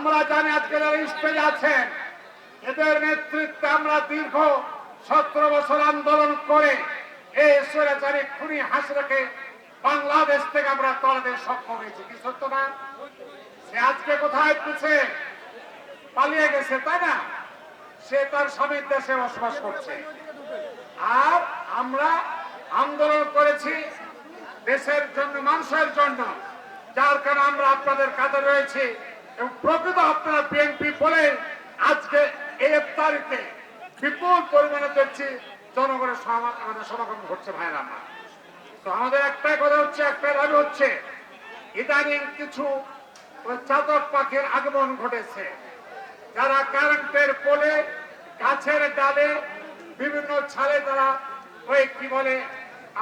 আমরা জানি আজকে যারা স্টেজে আছেন এদের নেতৃত্বে আমরা দীর্ঘ 17 বছর আন্দোলন করে এই স্বৈরাচারী খুনি হাসিনাকে বাংলাদেশ থেকে আমরা তলাতে সক্ষম হয়েছি। কি সত্য না? সে আজকে কোথায় পিছে পালিয়ে গেছে, তাই না? সে তার স্বামীর দেশে বসবাস করছে। আর আমরা আন্দোলন করেছি দেশের জন্য, মানুষের জন্য, যার কারণে আমরা আপনাদের কাছে রয়েছি। এবং প্রকৃত আপনারা বিএনপি বলে আজকে এই তারিখে বিপুল পরিমাণে দেখছি জনগণের আমাদের সমাগম ঘটছে। ভাইয়ের আমরা তো আমাদের একটাই কথা হচ্ছে, একটাই দাবি হচ্ছে, ইদানিং কিছু চাতক পাখির আগমন ঘটেছে, যারা কারেন্টের পোলে, গাছের ডালে, বিভিন্ন ছালে তারা ওই কি বলে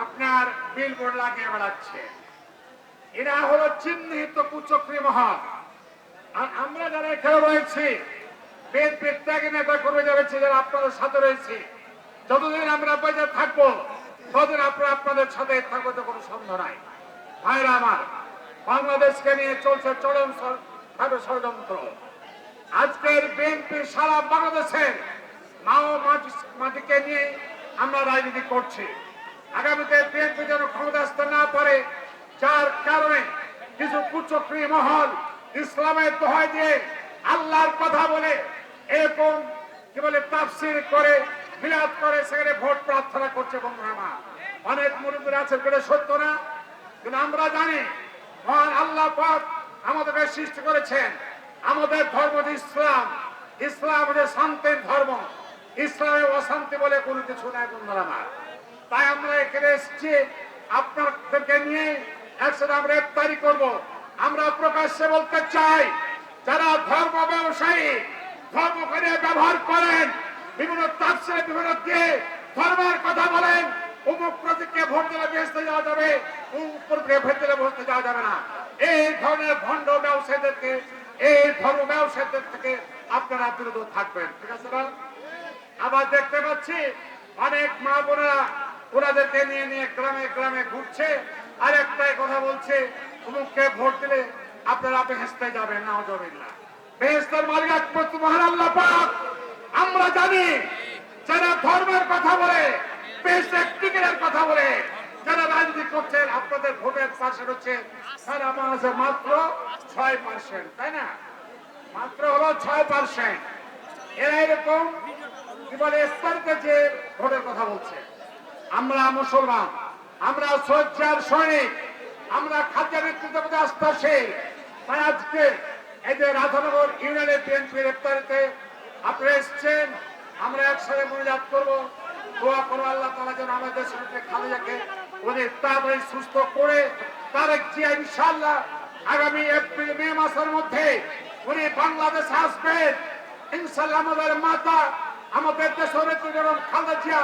আপনার বিলবোর্ড লাগিয়ে বেড়াচ্ছে। এরা হলো চিহ্নিত কুচক্রী মহল। আর আমরা যারা এখানে রয়েছি, বিএনপির ত্যাগী নেতা কর্মী রয়েছে, যারা আপনাদের সাথে রয়েছে, যতদিন আমরা বেঁচে থাকবো ততদিন আপনারা আপনাদের সাথে থাকবো, তো কোনো সন্দেহ নাই। ভাইরা আমার, বাংলাদেশকে নিয়ে চলছে চরম ভাবে ষড়যন্ত্র। আজকের বিএনপি সারা বাংলাদেশের মাও মাটিকে নিয়ে আমরা রাজনীতি করছি। আগামীতে বিএনপি যেন ক্ষমতা আসতে না পারে, যার কারণে কিছু কুচক্রী মহল ইসলামের দোহাই দিয়ে আল্লাহর কথা বলে এরকম কি বলে তাফসীর করে, মিলাদ করে, সেখানে ভোট প্রার্থনা করছে। বন্ধুরা আমার, অনেক মুরব্বীরা আছে, এটা সত্য না? কিন্তু আমরা জানি মহান আল্লাহ পাক আমাদেরকে সৃষ্টি করেছেন। আমাদের ধর্ম যে ইসলাম, ইসলাম হচ্ছে শান্তির ধর্ম। ইসলামে অশান্তি বলে কোনো কিছু নাই। বন্ধুরা আমার, তাই আমরা এখানে এসেছি আপনাদেরকে নিয়ে একসাথে আমরা ইফতারি করব। আমরা প্রকাশ্যে বলতে চাই, যারা ধর্ম ব্যবসায়ী, ধর্ম করে ব্যবহার করেন, বিভিন্ন তাফসীরে বিভিন্ন দিয়ে ধর্মের কথা বলেন, অমুক প্রতীককে ভোট দিলে বেহেশতে যাওয়া যাবে, অমুক প্রতীককে ভোট দিলে বেহেশতে যাওয়া যাবে না, এই ধরনের ভণ্ড ব্যবসায়ীদেরকে, এই ধর্ম ব্যবসায়ীদের থেকে আপনারা বিরত থাকবেন। ঠিক আছে না? আবার দেখতে পাচ্ছি অনেক মা বোনেরা ওনাদেরকে নিয়ে নিয়ে গ্রামে গ্রামে ঘুরছে, আর একটাই কথা বলছে, অমুককে ভোট দিলে আপনারা বেহেশতে যাবেন। নাউজুবিল্লাহ। বেহেশতের মালিক একমাত্র মহান আল্লাহ পাক। আমরা জানি যারা ধর্মের কথা বলে, বেহেশতের টিকিটের কথা বলে, যারা রাজনীতি করছেন, আপনাদের ভোটের পার্সেন্ট হচ্ছে সারা বাংলাদেশে মাত্র 6%, তাই না? মাত্র হলো 6%। এরা এরকম কি বলে স্তরকে যে ভোটের কথা বলছে। আমরা মুসলমান, আমরা সজ্জার সৈনিক, আমরা খাদ্যের নেতৃত্বে আস্থাশীল। তাই আজকে এই যে রাধানগর ইউনিয়নের বিএনপির ইফতারিতে আপনারা এসছেন, আমরা একসাথে মোনাজাত করবো, দোয়া করবো আল্লাহ তাআলা যেন আমাদের দেশের খালেদাকে উনি তাড়াতাড়ি সুস্থ করে তারেক জিয়া ইনশাআল্লাহ আগামী এপ্রিল মে মাসের মধ্যে উনি বাংলাদেশে আসবেন। ইনশাআল্লাহ আমাদের মাতা, আমাদের দেশের নেত্রী এবং খালেদা জিয়া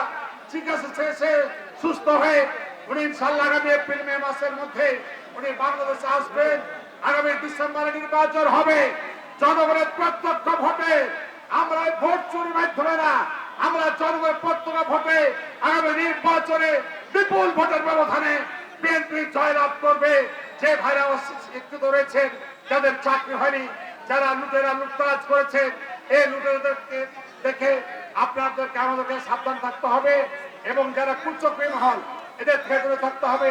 চিকিৎসা শেষে সুস্থ হয়ে উনি ইনশাআল্লাহ আগামী এপ্রিল মে মাসের মধ্যে উনি বাংলাদেশে আসবেন। আগামী ডিসেম্বরে নির্বাচন হবে, জনগণের প্রত্যক্ষ ভোটে, আমরা ভোট চুরির মাধ্যমে না, আমরা জনগণের প্রত্যক্ষ ভোটে আগামী নির্বাচনে বিপুল ভোটের ব্যবধানে বিএনপি জয়লাভ করবে। যে ভাইরা শিক্ষিত রয়েছেন, যাদের চাকরি হয়নি, যারা লুটেরা লুটতরাজ করেছেন, এই লুটেরাদেরকে দেখে আপনাদেরকে আমাদেরকে সাবধান থাকতে হবে, এবং যারা কুচক্রী মহল, এদের থেকে দূরে থাকতে হবে।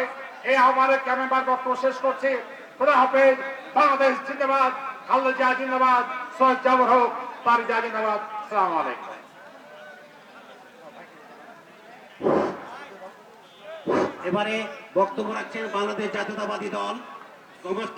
এই আহ্বানকে আমি বারবার প্রশেষ করছি। খোদা হাফেজ। বাংলাদেশ জিন্দাবাদ, খালেদা জিয়া জিন্দাবাদ, শহীদ জাবর হোক, তার জিয়া জিন্দাবাদ। আসসালামু আলাইকুম। এবারে বক্তব্য রাখছেন বাংলাদেশ জাতীয়তাবাদী দল